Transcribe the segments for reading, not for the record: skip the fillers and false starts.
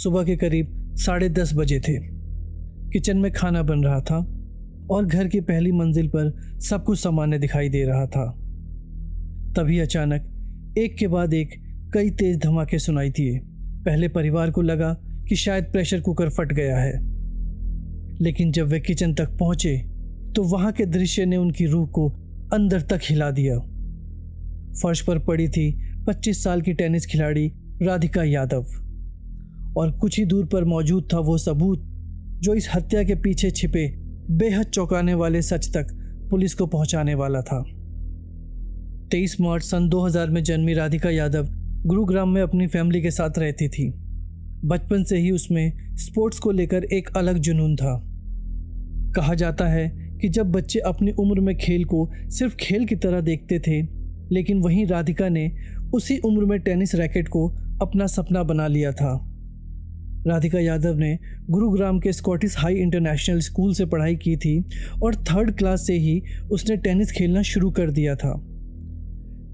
सुबह के करीब 10:30 बजे थे। किचन में खाना बन रहा था और घर की पहली मंजिल पर सब कुछ सामान्य दिखाई दे रहा था। तभी अचानक एक के बाद एक कई तेज धमाके सुनाई दिए। पहले परिवार को लगा कि शायद प्रेशर कुकर फट गया है, लेकिन जब वे किचन तक पहुंचे तो वहां के दृश्य ने उनकी रूह को अंदर तक हिला दिया। फर्श पर पड़ी थी 25 साल की टेनिस खिलाड़ी राधिका यादव, और कुछ ही दूर पर मौजूद था वो सबूत जो इस हत्या के पीछे छिपे बेहद चौंकाने वाले सच तक पुलिस को पहुंचाने वाला था। 23 मार्च सन 2000 में जन्मी राधिका यादव गुरुग्राम में अपनी फैमिली के साथ रहती थी। बचपन से ही उसमें स्पोर्ट्स को लेकर एक अलग जुनून था। कहा जाता है कि जब बच्चे अपनी उम्र में खेल को सिर्फ खेल की तरह देखते थे, लेकिन वहीं राधिका ने उसी उम्र में टेनिस रैकेट को अपना सपना बना लिया था। राधिका यादव ने गुरुग्राम के स्कॉटिश हाई इंटरनेशनल स्कूल से पढ़ाई की थी और 3rd क्लास से ही उसने टेनिस खेलना शुरू कर दिया था।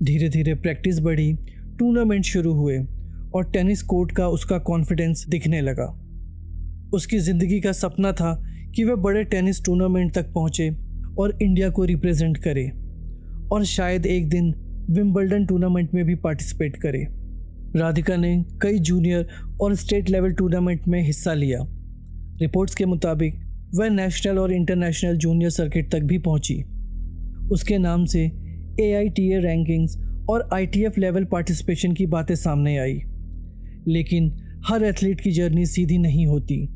धीरे धीरे प्रैक्टिस बढ़ी, टूर्नामेंट शुरू हुए और टेनिस कोर्ट का उसका कॉन्फिडेंस दिखने लगा। उसकी ज़िंदगी का सपना था कि वह बड़े टेनिस टूर्नामेंट तक पहुंचे और इंडिया को रिप्रेजेंट करे, और शायद एक दिन विंबलडन टूर्नामेंट में भी पार्टिसिपेट करे। राधिका ने कई जूनियर और स्टेट लेवल टूर्नामेंट में हिस्सा लिया। रिपोर्ट्स के मुताबिक वह नेशनल और इंटरनेशनल जूनियर सर्किट तक भी पहुंची। उसके नाम से AITA रैंकिंग्स और ITF लेवल पार्टिसिपेशन की बातें सामने आई। लेकिन हर एथलीट की जर्नी सीधी नहीं होती।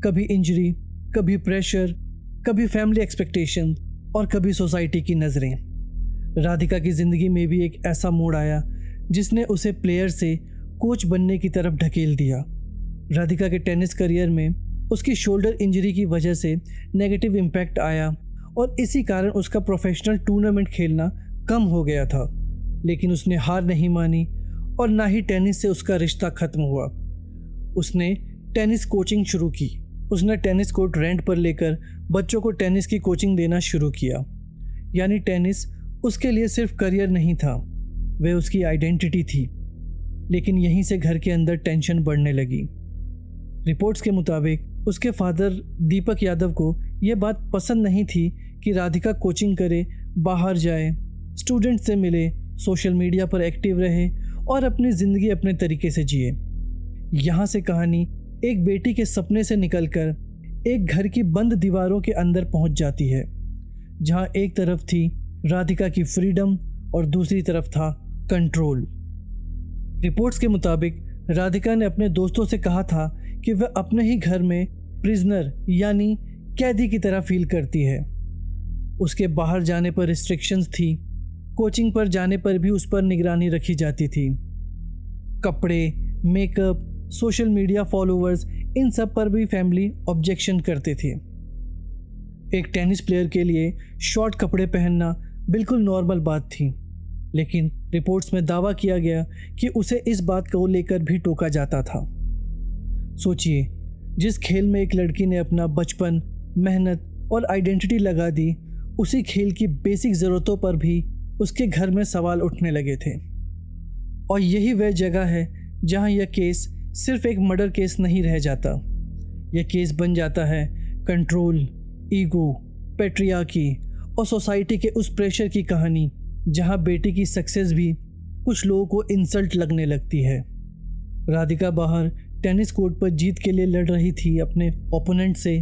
कभी इंजरी, कभी प्रेशर, कभी फैमिली एक्सपेक्टेशन और कभी सोसाइटी की नज़रें। राधिका की ज़िंदगी में भी एक ऐसा मोड़ आया जिसने उसे प्लेयर से कोच बनने की तरफ ढकेल दिया। राधिका के टेनिस करियर में उसकी शोल्डर इंजरी की वजह से नेगेटिव इम्पैक्ट आया और इसी कारण उसका प्रोफेशनल टूर्नामेंट खेलना कम हो गया था। लेकिन उसने हार नहीं मानी और ना ही टेनिस से उसका रिश्ता ख़त्म हुआ। उसने टेनिस कोचिंग शुरू की। उसने टेनिस कोर्ट रेंट पर लेकर बच्चों को टेनिस की कोचिंग देना शुरू किया। यानी टेनिस उसके लिए सिर्फ करियर नहीं था, वह उसकी आइडेंटिटी थी। लेकिन यहीं से घर के अंदर टेंशन बढ़ने लगी। रिपोर्ट्स के मुताबिक उसके फादर दीपक यादव को यह बात पसंद नहीं थी कि राधिका कोचिंग करे, बाहर जाए, स्टूडेंट से मिले, सोशल मीडिया पर एक्टिव रहे और अपनी ज़िंदगी अपने तरीके से जिए। यहाँ से कहानी एक बेटी के सपने से निकलकर एक घर की बंद दीवारों के अंदर पहुँच जाती है, जहाँ एक तरफ थी राधिका की फ्रीडम और दूसरी तरफ था कंट्रोल। रिपोर्ट्स के मुताबिक राधिका ने अपने दोस्तों से कहा था कि वह अपने ही घर में प्रिजनर यानी कैदी की तरह फील करती है। उसके बाहर जाने पर रिस्ट्रिक्शंस थी, कोचिंग पर जाने पर भी उस पर निगरानी रखी जाती थी। कपड़े, मेकअप, सोशल मीडिया फॉलोअर्स, इन सब पर भी फैमिली ऑब्जेक्शन करते थे। एक टेनिस प्लेयर के लिए शॉर्ट कपड़े पहनना बिल्कुल नॉर्मल बात थी, लेकिन रिपोर्ट्स में दावा किया गया कि उसे इस बात को लेकर भी टोका जाता था। सोचिए, जिस खेल में एक लड़की ने अपना बचपन, मेहनत और आइडेंटिटी लगा दी, उसी खेल की बेसिक ज़रूरतों पर भी उसके घर में सवाल उठने लगे थे। और यही वह जगह है जहां यह केस सिर्फ एक मर्डर केस नहीं रह जाता। यह केस बन जाता है कंट्रोल, ईगो, पैट्रियार्की और सोसाइटी के उस प्रेशर की कहानी, जहां बेटी की सक्सेस भी कुछ लोगों को इंसल्ट लगने लगती है। राधिका बाहर टेनिस कोर्ट पर जीत के लिए लड़ रही थी अपने ओपोनेंट से,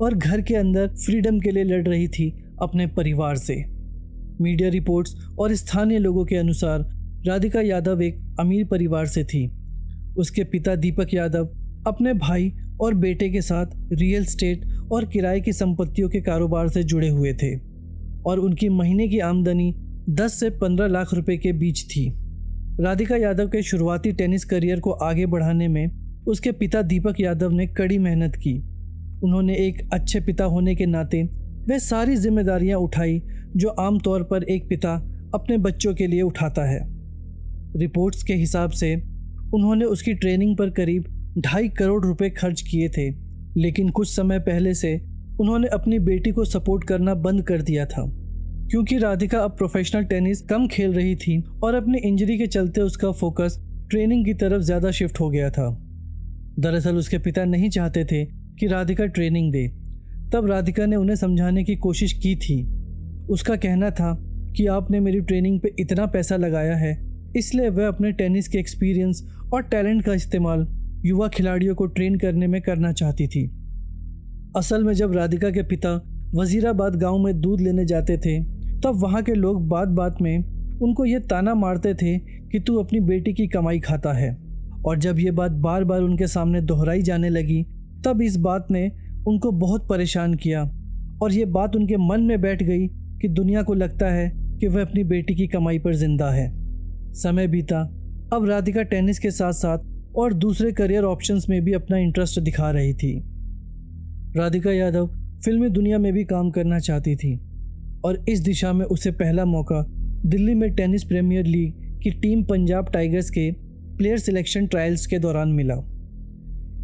और घर के अंदर फ्रीडम के लिए लड़ रही थी अपने परिवार से। मीडिया रिपोर्ट्स और स्थानीय लोगों के अनुसार राधिका यादव एक अमीर परिवार से थी। उसके पिता दीपक यादव अपने भाई और बेटे के साथ रियल एस्टेट और किराए की संपत्तियों के कारोबार से जुड़े हुए थे, और उनकी महीने की आमदनी 10 से 15 लाख रुपए के बीच थी। राधिका यादव के शुरुआती टेनिस करियर को आगे बढ़ाने में उसके पिता दीपक यादव ने कड़ी मेहनत की। उन्होंने एक अच्छे पिता होने के नाते वह सारी जिम्मेदारियां उठाई जो आमतौर पर एक पिता अपने बच्चों के लिए उठाता है। रिपोर्ट्स के हिसाब से उन्होंने उसकी ट्रेनिंग पर करीब 2.5 करोड़ रुपए खर्च किए थे, लेकिन कुछ समय पहले से उन्होंने अपनी बेटी को सपोर्ट करना बंद कर दिया था, क्योंकि राधिका अब प्रोफेशनल टेनिस कम खेल रही थी और अपनी इंजरी के चलते उसका फोकस ट्रेनिंग की तरफ ज़्यादा शिफ्ट हो गया था। दरअसल उसके पिता नहीं चाहते थे कि राधिका ट्रेनिंग दे। तब राधिका ने उन्हें समझाने की कोशिश की थी। उसका कहना था कि आपने मेरी ट्रेनिंग पे इतना पैसा लगाया है, इसलिए वह अपने टेनिस के एक्सपीरियंस और टैलेंट का इस्तेमाल युवा खिलाड़ियों को ट्रेन करने में करना चाहती थी। असल में जब राधिका के पिता वजीराबाद गांव में दूध लेने जाते थे, तब वहां के लोग बात बात में उनको ये ताना मारते थे कि तू अपनी बेटी की कमाई खाता है। और जब ये बात बार बार उनके सामने दोहराई जाने लगी, तब इस बात ने उनको बहुत परेशान किया और ये बात उनके मन में बैठ गई कि दुनिया को लगता है कि वह अपनी बेटी की कमाई पर जिंदा है। समय बीता। अब राधिका टेनिस के साथ साथ और दूसरे करियर ऑप्शंस में भी अपना इंटरेस्ट दिखा रही थी। राधिका यादव फिल्मी दुनिया में भी काम करना चाहती थी और इस दिशा में उसे पहला मौका दिल्ली में टेनिस प्रीमियर लीग की टीम पंजाब टाइगर्स के प्लेयर सिलेक्शन ट्रायल्स के दौरान मिला।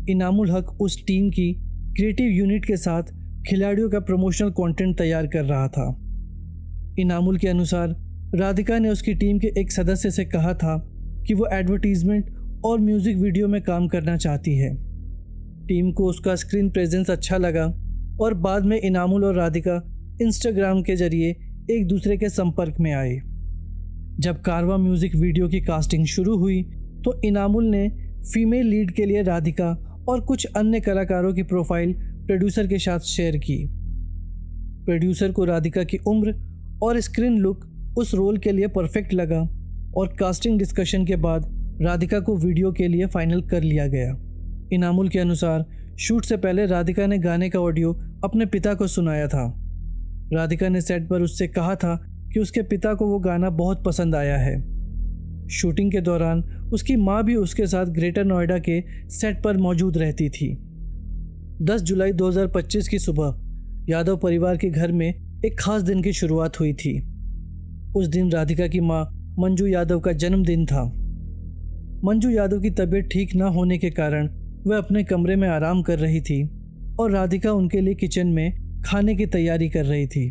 इनामुल हक उस टीम की क्रिएटिव यूनिट के साथ खिलाड़ियों का प्रमोशनल कंटेंट तैयार कर रहा था। इनामुल के अनुसार राधिका ने उसकी टीम के एक सदस्य से कहा था कि वो एडवर्टीजमेंट और म्यूज़िक वीडियो में काम करना चाहती है। टीम को उसका स्क्रीन प्रेजेंस अच्छा लगा और बाद में इनामुल और राधिका इंस्टाग्राम के जरिए एक दूसरे के संपर्क में आए। जब कारवां म्यूज़िक वीडियो की कास्टिंग शुरू हुई तो इनामुल ने फीमेल लीड के लिए राधिका और कुछ अन्य कलाकारों की प्रोफाइल प्रोड्यूसर के साथ शेयर की। प्रोड्यूसर को राधिका की उम्र और स्क्रीन लुक उस रोल के लिए परफेक्ट लगा और कास्टिंग डिस्कशन के बाद राधिका को वीडियो के लिए फाइनल कर लिया गया। इनामुल के अनुसार शूट से पहले राधिका ने गाने का ऑडियो अपने पिता को सुनाया था। राधिका ने सेट पर उससे कहा था कि उसके पिता को वो गाना बहुत पसंद आया है। शूटिंग के दौरान उसकी माँ भी उसके साथ ग्रेटर नोएडा के सेट पर मौजूद रहती थी। 10 जुलाई 2025 की सुबह यादव परिवार के घर में एक खास दिन की शुरुआत हुई थी। उस दिन राधिका की माँ मंजू यादव का जन्मदिन था। मंजू यादव की तबीयत ठीक न होने के कारण वह अपने कमरे में आराम कर रही थी और राधिका उनके लिए किचन में खाने की तैयारी कर रही थी।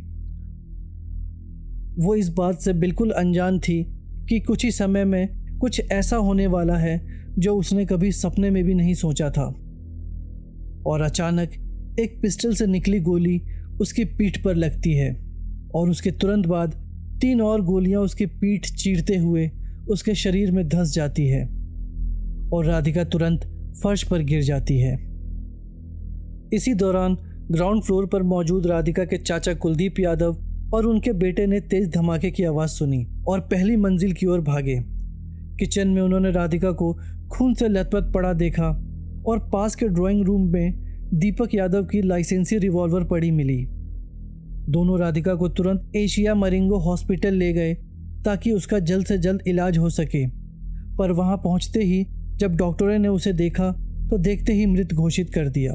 वो इस बात से बिल्कुल अनजान थी कि कुछ ही समय में कुछ ऐसा होने वाला है जो उसने कभी सपने में भी नहीं सोचा था। और अचानक एक पिस्टल से निकली गोली उसकी पीठ पर लगती है और उसके तुरंत बाद 3 और गोलियां उसकी पीठ चीरते हुए उसके शरीर में धंस जाती है और राधिका तुरंत फर्श पर गिर जाती है। इसी दौरान ग्राउंड फ्लोर पर मौजूद राधिका के चाचा कुलदीप यादव और उनके बेटे ने तेज धमाके की आवाज़ सुनी और पहली मंजिल की ओर भागे। किचन में उन्होंने राधिका को खून से लथपथ पड़ा देखा और पास के ड्राइंग रूम में दीपक यादव की लाइसेंसी रिवॉल्वर पड़ी मिली। दोनों राधिका को तुरंत एशिया मरिंगो हॉस्पिटल ले गए ताकि उसका जल्द से जल्द इलाज हो सके, पर वहां पहुंचते ही जब डॉक्टरों ने उसे देखा तो देखते ही मृत घोषित कर दिया।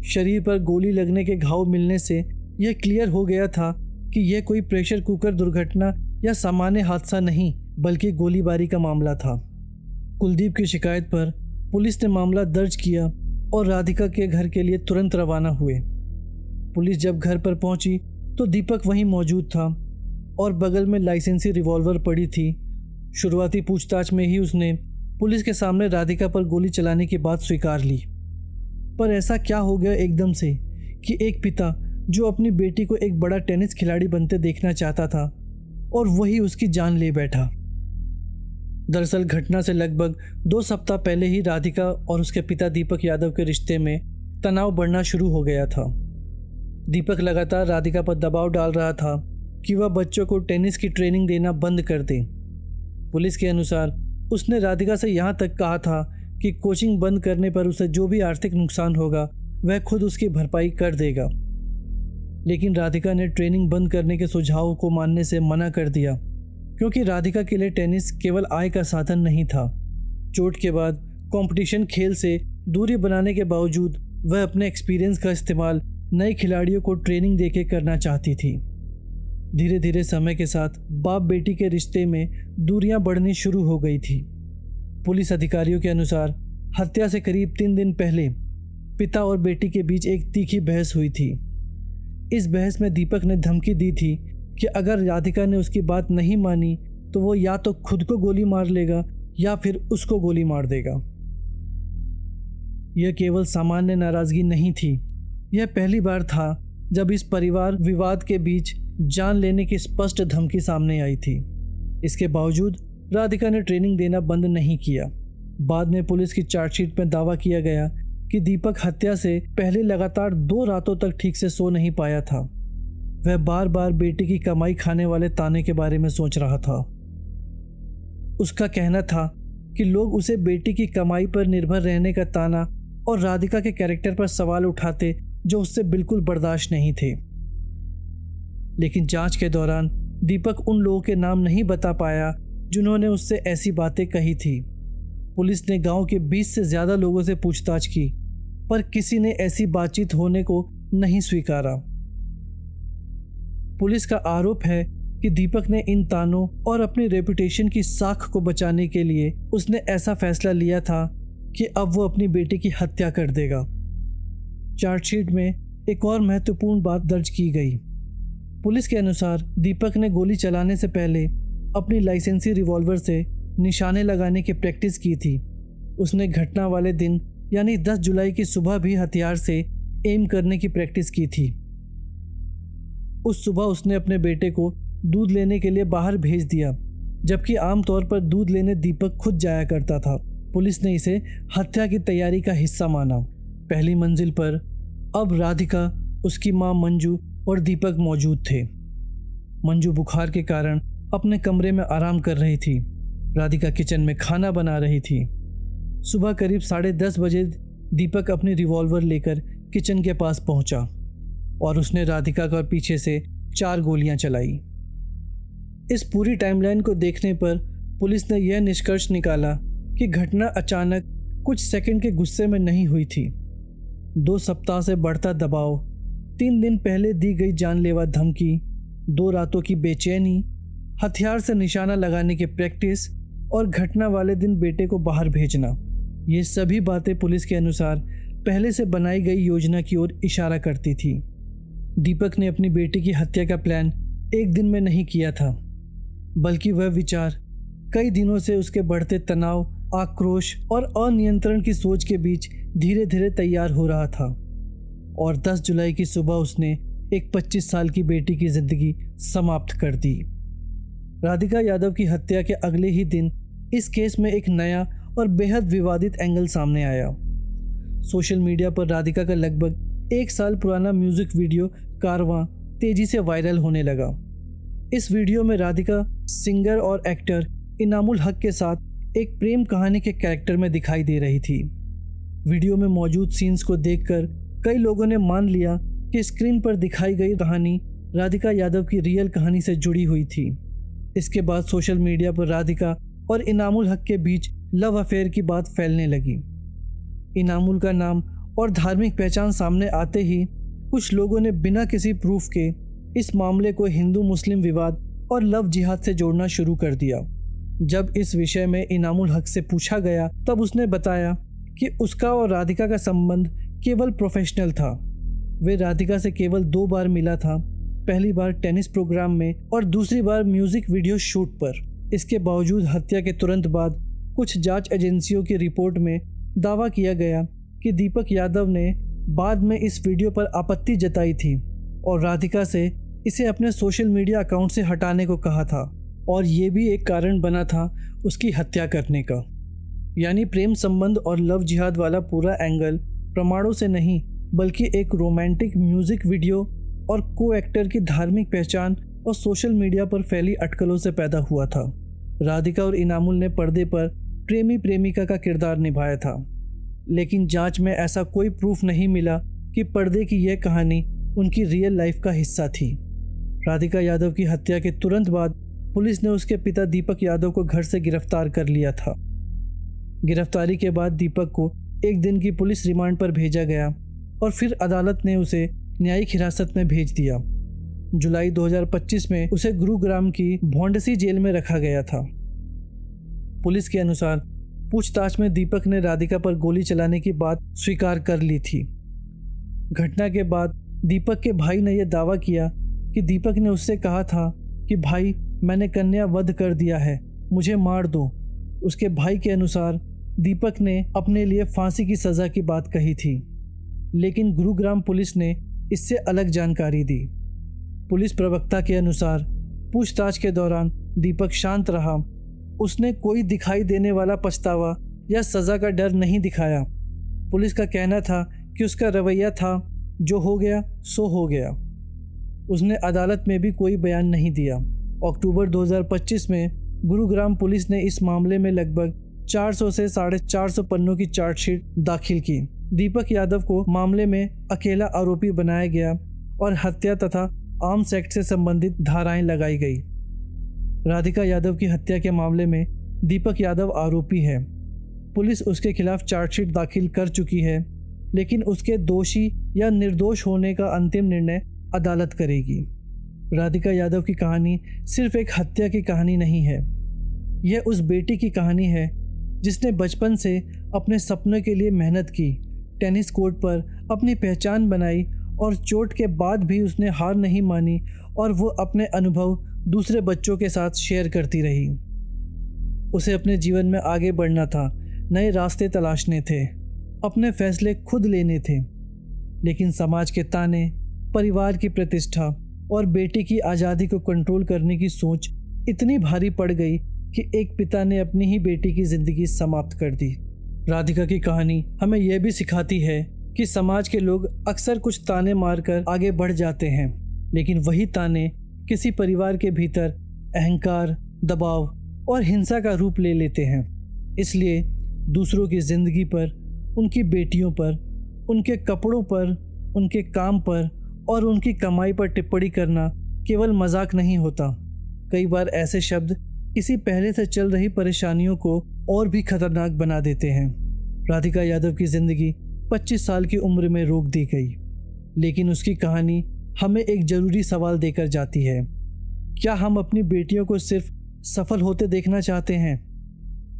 शरीर पर गोली लगने के घाव मिलने से यह क्लियर हो गया था कि यह कोई प्रेशर कुकर दुर्घटना या सामान्य हादसा नहीं बल्कि गोलीबारी का मामला था। कुलदीप की शिकायत पर पुलिस ने मामला दर्ज किया और राधिका के घर के लिए तुरंत रवाना हुए। पुलिस जब घर पर पहुंची तो दीपक वहीं मौजूद था और बगल में लाइसेंसी रिवॉल्वर पड़ी थी। शुरुआती पूछताछ में ही उसने पुलिस के सामने राधिका पर गोली चलाने की बात स्वीकार ली। पर ऐसा क्या हो गया एकदम से कि एक पिता जो अपनी बेटी को एक बड़ा टेनिस खिलाड़ी बनते देखना चाहता था और वही उसकी जान ले बैठा। दरअसल घटना से लगभग 2 सप्ताह पहले ही राधिका और उसके पिता दीपक यादव के रिश्ते में तनाव बढ़ना शुरू हो गया था। दीपक लगातार राधिका पर दबाव डाल रहा था कि वह बच्चों को टेनिस की ट्रेनिंग देना बंद कर दे। पुलिस के अनुसार उसने राधिका से यहाँ तक कहा था कि कोचिंग बंद करने पर उसे जो भी आर्थिक नुकसान होगा वह खुद उसकी भरपाई कर देगा। लेकिन राधिका ने ट्रेनिंग बंद करने के सुझाव को मानने से मना कर दिया क्योंकि राधिका के लिए टेनिस केवल आय का साधन नहीं था। चोट के बाद कंपटीशन खेल से दूरी बनाने के बावजूद वह अपने एक्सपीरियंस का इस्तेमाल नए खिलाड़ियों को ट्रेनिंग देके करना चाहती थी। धीरे धीरे समय के साथ बाप बेटी के रिश्ते में दूरियां बढ़नी शुरू हो गई थी। पुलिस अधिकारियों के अनुसार हत्या से करीब 3 दिन पहले पिता और बेटी के बीच एक तीखी बहस हुई थी। इस बहस में दीपक ने धमकी दी थी कि अगर राधिका ने उसकी बात नहीं मानी तो वो या तो खुद को गोली मार लेगा या फिर उसको गोली मार देगा। यह केवल सामान्य नाराजगी नहीं थी, यह पहली बार था जब इस परिवार विवाद के बीच जान लेने की स्पष्ट धमकी सामने आई थी। इसके बावजूद राधिका ने ट्रेनिंग देना बंद नहीं किया। बाद में पुलिस की चार्जशीट में दावा किया गया कि दीपक हत्या से पहले लगातार 2 रातों तक ठीक से सो नहीं पाया था। वह बार बार बेटी की कमाई खाने वाले ताने के बारे में सोच रहा था। उसका कहना था कि लोग उसे बेटी की कमाई पर निर्भर रहने का ताना और राधिका के कैरेक्टर पर सवाल उठाते जो उससे बिल्कुल बर्दाश्त नहीं थे। लेकिन जांच के दौरान दीपक उन लोगों के नाम नहीं बता पाया जिन्होंने उससे ऐसी बातें कही थी। पुलिस ने गांव के 20 से ज्यादा लोगों से पूछताछ की, पर किसी ने ऐसी बातचीत होने को नहीं स्वीकारा। पुलिस का आरोप है कि दीपक ने इन तानों और अपनी रेपुटेशन की साख को बचाने के लिए उसने ऐसा फैसला लिया था कि अब वो अपनी बेटी की हत्या कर देगा। चार्जशीट में एक और महत्वपूर्ण बात दर्ज की गई। पुलिस के अनुसार दीपक ने गोली चलाने से पहले अपनी लाइसेंसी रिवॉल्वर से निशाने लगाने की प्रैक्टिस की थी। उसने घटना वाले दिन यानी 10 जुलाई की सुबह भी हथियार से एम करने की प्रैक्टिस की थी। उस सुबह उसने अपने बेटे को दूध लेने के लिए बाहर भेज दिया, जबकि आमतौर पर दूध लेने दीपक खुद जाया करता था। पुलिस ने इसे हत्या की तैयारी का हिस्सा माना। पहली मंजिल पर अब राधिका, उसकी मां मंजू और दीपक मौजूद थे। मंजू बुखार के कारण अपने कमरे में आराम कर रही थी। राधिका किचन में खाना बना रही थी। सुबह करीब 10:30 बजे दीपक अपनी रिवॉल्वर लेकर किचन के पास पहुंचा और उसने राधिका का पीछे से 4 गोलियां चलाई। इस पूरी टाइमलाइन को देखने पर पुलिस ने यह निष्कर्ष निकाला कि घटना अचानक कुछ सेकंड के गुस्से में नहीं हुई थी। 2 सप्ताह से बढ़ता दबाव, 3 दिन पहले दी गई जानलेवा धमकी, 2 रातों की बेचैनी, हथियार से निशाना लगाने की प्रैक्टिस और घटना वाले दिन बेटे को बाहर भेजना, ये सभी बातें पुलिस के अनुसार पहले से बनाई गई योजना की ओर इशारा करती थी। दीपक ने अपनी बेटी की हत्या का प्लान एक दिन में नहीं किया था, बल्कि वह विचार कई दिनों से उसके बढ़ते तनाव, आक्रोश और अनियंत्रण की सोच के बीच धीरे धीरे तैयार हो रहा था। और 10 जुलाई की सुबह उसने एक 25 साल की बेटी की जिंदगी समाप्त कर दी। राधिका यादव की हत्या के अगले ही दिन इस केस में एक नया और बेहद विवादित एंगल सामने आया। सोशल मीडिया पर राधिका का लगभग 1 साल पुराना म्यूजिक वीडियो कारवां तेजी से वायरल होने लगा। इस वीडियो में राधिका सिंगर और एक्टर इनामुल हक के साथ एक प्रेम कहानी के कैरेक्टर में दिखाई दे रही थी। वीडियो में मौजूद सीन्स को देखकर कई लोगों ने मान लिया कि स्क्रीन पर दिखाई गई कहानी राधिका यादव की रियल कहानी से जुड़ी हुई थी। इसके बाद सोशल मीडिया पर राधिका और इनामुल हक के बीच लव अफेयर की बात फैलने लगी। इनामुल का नाम और धार्मिक पहचान सामने आते ही कुछ लोगों ने बिना किसी प्रूफ के इस मामले को हिंदू मुस्लिम विवाद और लव जिहाद से जोड़ना शुरू कर दिया। जब इस विषय में इनामुल हक से पूछा गया तब उसने बताया कि उसका और राधिका का संबंध केवल प्रोफेशनल था। वे राधिका से केवल 2 बार मिला था, पहली बार टेनिस प्रोग्राम में और दूसरी बार म्यूजिक वीडियो शूट पर। इसके बावजूद हत्या के तुरंत बाद कुछ जांच एजेंसियों की रिपोर्ट में दावा किया गया कि दीपक यादव ने बाद में इस वीडियो पर आपत्ति जताई थी और राधिका से इसे अपने सोशल मीडिया अकाउंट से हटाने को कहा था, और ये भी एक कारण बना था उसकी हत्या करने का। यानी प्रेम संबंध और लव जिहाद वाला पूरा एंगल प्रमाणों से नहीं बल्कि एक रोमांटिक म्यूजिक वीडियो और को एक्टर की धार्मिक पहचान और सोशल मीडिया पर फैली अटकलों से पैदा हुआ था। राधिका और इनामुल ने पर्दे पर प्रेमी प्रेमिका का किरदार निभाया था, लेकिन जांच में ऐसा कोई प्रूफ नहीं मिला कि पर्दे की यह कहानी उनकी रियल लाइफ का हिस्सा थी। राधिका यादव की हत्या के तुरंत बाद पुलिस ने उसके पिता दीपक यादव को घर से गिरफ्तार कर लिया था। गिरफ्तारी के बाद दीपक को 1 दिन की पुलिस रिमांड पर भेजा गया और फिर अदालत ने उसे न्यायिक हिरासत में भेज दिया। जुलाई 2025 में उसे गुरुग्राम की भोंडसी जेल में रखा गया था। पुलिस के अनुसार पूछताछ में दीपक ने राधिका पर गोली चलाने की बात स्वीकार कर ली थी। घटना के बाद दीपक के भाई ने यह दावा किया कि दीपक ने उससे कहा था कि भाई, मैंने कन्या वध कर दिया है, मुझे मार दो। उसके भाई के अनुसार दीपक ने अपने लिए फांसी की सज़ा की बात कही थी, लेकिन गुरुग्राम पुलिस ने इससे अलग जानकारी दी। पुलिस प्रवक्ता के अनुसार पूछताछ के दौरान दीपक शांत रहा। उसने कोई दिखाई देने वाला पछतावा या सज़ा का डर नहीं दिखाया। पुलिस का कहना था कि उसका रवैया था, जो हो गया सो हो गया। उसने अदालत में भी कोई बयान नहीं दिया। अक्टूबर 2025 में गुरुग्राम पुलिस ने इस मामले में लगभग 400 से 450 पन्नों की चार्जशीट दाखिल की। दीपक यादव को मामले में अकेला आरोपी बनाया गया और हत्या तथा आर्म्स एक्ट से संबंधित धाराएं लगाई गई। राधिका यादव की हत्या के मामले में दीपक यादव आरोपी है। पुलिस उसके खिलाफ चार्जशीट दाखिल कर चुकी है, लेकिन उसके दोषी या निर्दोष होने का अंतिम निर्णय अदालत करेगी। राधिका यादव की कहानी सिर्फ एक हत्या की कहानी नहीं है। यह उस बेटी की कहानी है जिसने बचपन से अपने सपनों के लिए मेहनत की, टेनिस कोर्ट पर अपनी पहचान बनाई और चोट के बाद भी उसने हार नहीं मानी और वो अपने अनुभव दूसरे बच्चों के साथ शेयर करती रही। उसे अपने जीवन में आगे बढ़ना था, नए रास्ते तलाशने थे, अपने फैसले खुद लेने थे, लेकिन समाज के ताने, परिवार की प्रतिष्ठा और बेटी की आज़ादी को कंट्रोल करने की सोच इतनी भारी पड़ गई कि एक पिता ने अपनी ही बेटी की ज़िंदगी समाप्त कर दी। राधिका की कहानी हमें यह भी सिखाती है कि समाज के लोग अक्सर कुछ ताने मारकर आगे बढ़ जाते हैं, लेकिन वही ताने किसी परिवार के भीतर अहंकार, दबाव और हिंसा का रूप ले लेते हैं। इसलिए दूसरों की ज़िंदगी पर, उनकी बेटियों पर, उनके कपड़ों पर, उनके काम पर और उनकी कमाई पर टिप्पणी करना केवल मजाक नहीं होता। कई बार ऐसे शब्द किसी पहले से चल रही परेशानियों को और भी खतरनाक बना देते हैं। राधिका यादव की ज़िंदगी 25 साल की उम्र में रोक दी गई, लेकिन उसकी कहानी हमें एक ज़रूरी सवाल देकर जाती है। क्या हम अपनी बेटियों को सिर्फ सफल होते देखना चाहते हैं,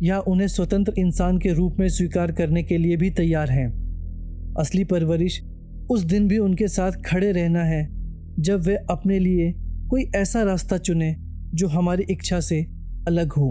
या उन्हें स्वतंत्र इंसान के रूप में स्वीकार करने के लिए भी तैयार हैं? असली परवरिश उस दिन भी उनके साथ खड़े रहना है जब वे अपने लिए कोई ऐसा रास्ता चुने जो हमारी इच्छा से अलग हो।